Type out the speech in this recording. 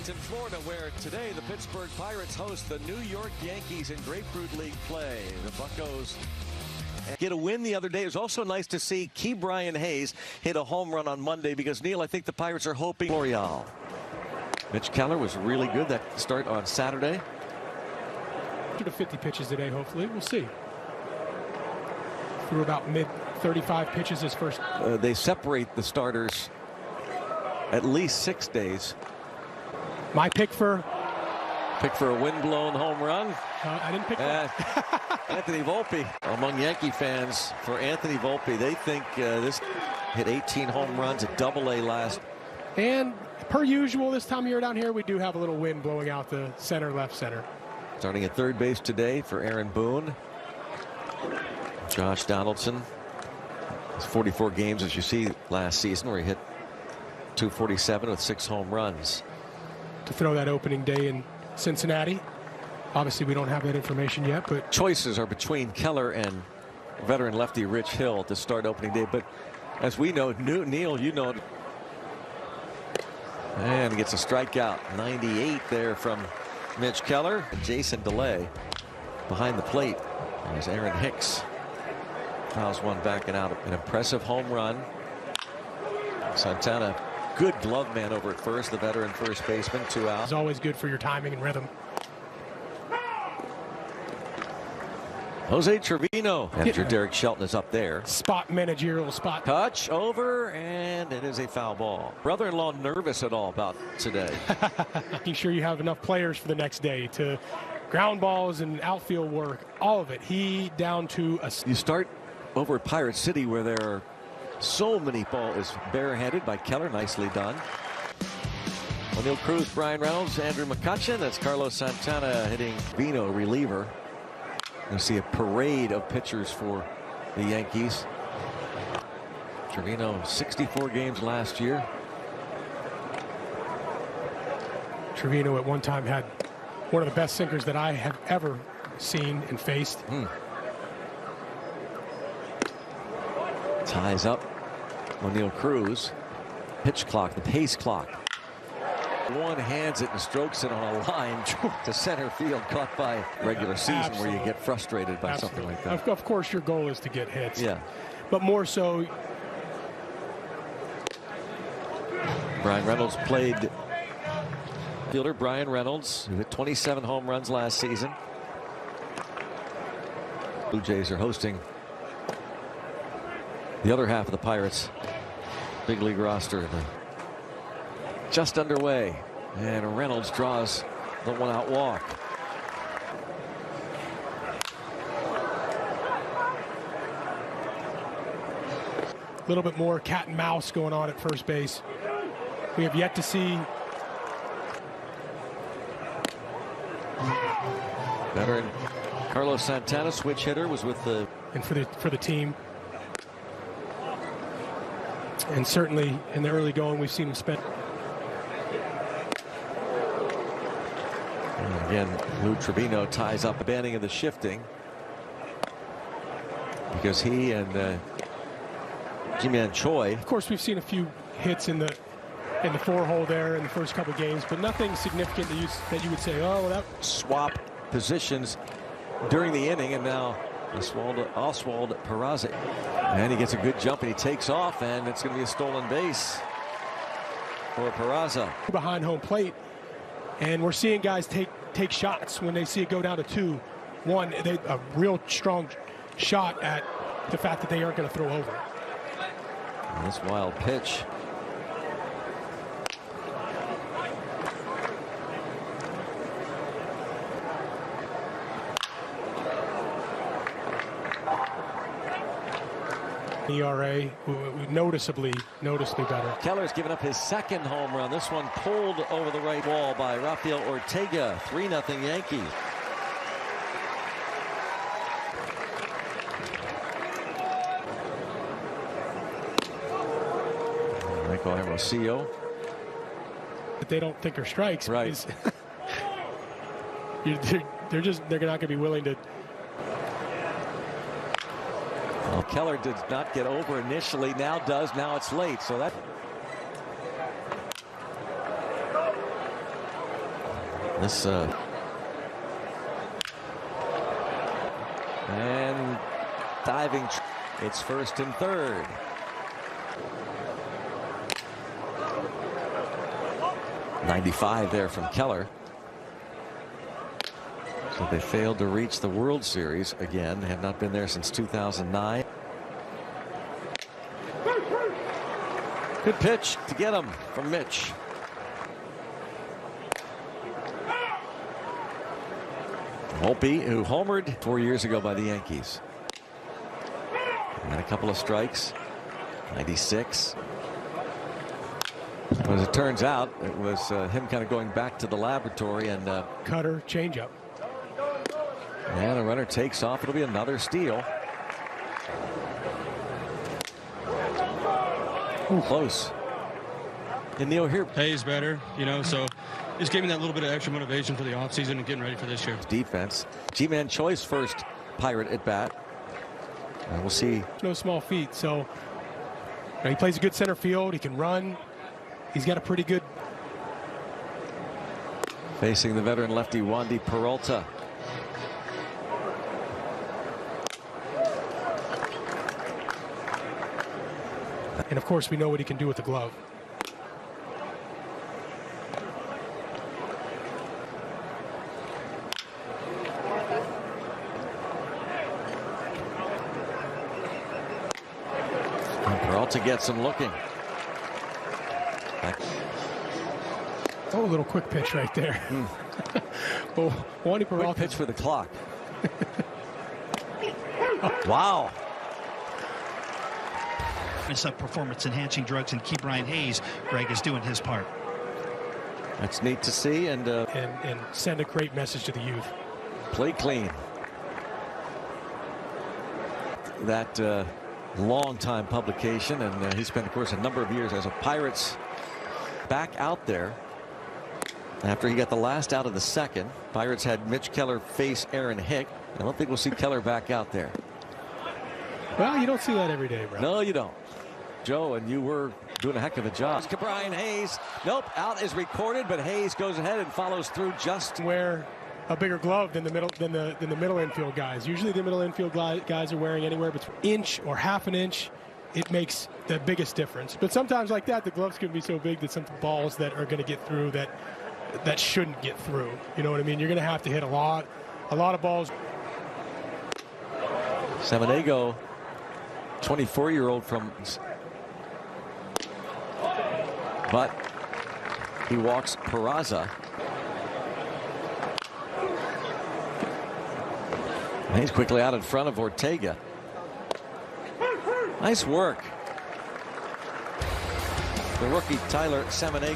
Arlington, Florida, where today the Pittsburgh Pirates host the New York Yankees in Grapefruit League play. The Buccos get a win the other day. It was also nice to see Brian Hayes hit a home run on Monday because, Neil, I think the Pirates are hoping L'Oreal. Mitch Keller was really good that start on Saturday. 50 pitches today, hopefully. We'll see. Threw about mid-35 pitches his first. They separate the starters at least 6 days. My pick for a windblown home run. I didn't pick that. Anthony Volpe. Among Yankee fans, for Anthony Volpe, they think this hit 18 home runs at Double-A last. And per usual, this time of year down here, we do have a little wind blowing out the center, left center. Starting at third base today for Aaron Boone. Josh Donaldson. His 44 games, as you see, last season, where he hit .247 with 6 home runs. To throw that opening day in Cincinnati. Obviously, we don't have that information yet, but choices are between Keller and veteran lefty Rich Hill to start opening day. But as we know, Neil, you know, and gets a strikeout. 98 there from Mitch Keller. And Jason DeLay behind the plate. As Aaron Hicks fouls one back and out. An impressive home run. Santana, good glove man over at first, the veteran first baseman, 2 out. It's always good for your timing and rhythm. Jose Trevino after Derek Shelton is up there. Spot managerial spot. Touch over, and it is a foul ball. Brother-in-law nervous at all about today? Making sure you have enough players for the next day to ground balls and outfield work, all of it. He down to a. You start over at Pirate City where there are so many balls barehanded by Keller. Nicely done. O'Neill Cruz, Brian Reynolds, Andrew McCutcheon. That's Carlos Santana hitting Vino, reliever. You'll see a parade of pitchers for the Yankees. Trevino, 64 games last year. Trevino at one time had one of the best sinkers that I have ever seen and faced. Ties up O'Neill Cruz. Pitch clock, the pace clock. One hands it and strokes it on a line to center field, caught by regular season. Where you get frustrated by something like that. Of course, your goal is to get hits. Yeah. But more so, Brian Reynolds played fielder. Brian Reynolds, who hit 27 home runs last season. Blue Jays are hosting the other half of the Pirates big league roster. Just underway, and Reynolds draws the one-out walk. A little bit more cat and mouse going on at first base. We have yet to see veteran Carlos Santana, switch hitter, was with the for the team. And certainly in the early going, we've seen him spend. And again, Lou Trevino ties up the banning of the shifting because he and Ji-Man Choi. Of course, we've seen a few hits in the 4-hole there in the first couple games, but nothing significant that you would say, oh, well, that swap positions during the inning, and now Oswald Peraza. And he gets a good jump and he takes off, and it's going to be a stolen base for Peraza. Behind home plate, and we're seeing guys take shots when they see it go down to 2-1. A real strong shot at the fact that they aren't going to throw over. And this wild pitch. ERA noticeably better. Keller's given up his second home run. This one pulled over the right wall by Rafael Ortega. 3-0 Yankees. Michael Hermosillo. But they don't think are strikes. Right. they're not going to be willing to. Well, Keller did not get over initially, now does. Now it's late, so that This and diving. It's first and third. .95 there from Keller. So they failed to reach the World Series again. Have not been there since 2009. Good pitch to get him from Mitch. Volpe, who homered 4 years ago by the Yankees. And a couple of strikes. 96. As it turns out, it was him kind of going back to the laboratory and cutter, changeup. And a runner takes off. It'll be another steal. Ooh, close. And Neil here. Hayes better, you know, so just gave me that little bit of extra motivation for the offseason and getting ready for this year. Defense. G-Man Choi's first Pirate at bat. And we'll see. No small feat, so you know, he plays a good center field. He can run. He's got a pretty good. Facing the veteran lefty Wandy Peralta. And of course, we know what he can do with the glove. And Peralta gets him looking. Oh, a little quick pitch right there. Well, Wandy Peralta. Quick pitch for the clock. Wow. Of performance-enhancing drugs and keep Brian Hayes. Greg is doing his part. That's neat to see, and send a great message to the youth. Play clean. That long-time publication, and he spent, of course, a number of years as a Pirates back out there. After he got the last out of the second, Pirates had Mitch Keller face Aaron Hick. I don't think we'll see Keller back out there. Well, you don't see that every day, bro. No, you don't. Joe, and you were doing a heck of a job. Brian Hayes. Nope, out is recorded, but Hayes goes ahead and follows through. Just wear a bigger glove than the middle infield guys. Usually the middle infield guys are wearing anywhere between an inch or half an inch. It makes the biggest difference. But sometimes like that, the gloves can be so big that some balls that are going to get through that shouldn't get through. You know what I mean? You're going to have to hit a lot of balls. Samaniego, 24-year-old from, but he walks Peraza. And he's quickly out in front of Ortega. Nice work. The rookie Tyler Samaniego.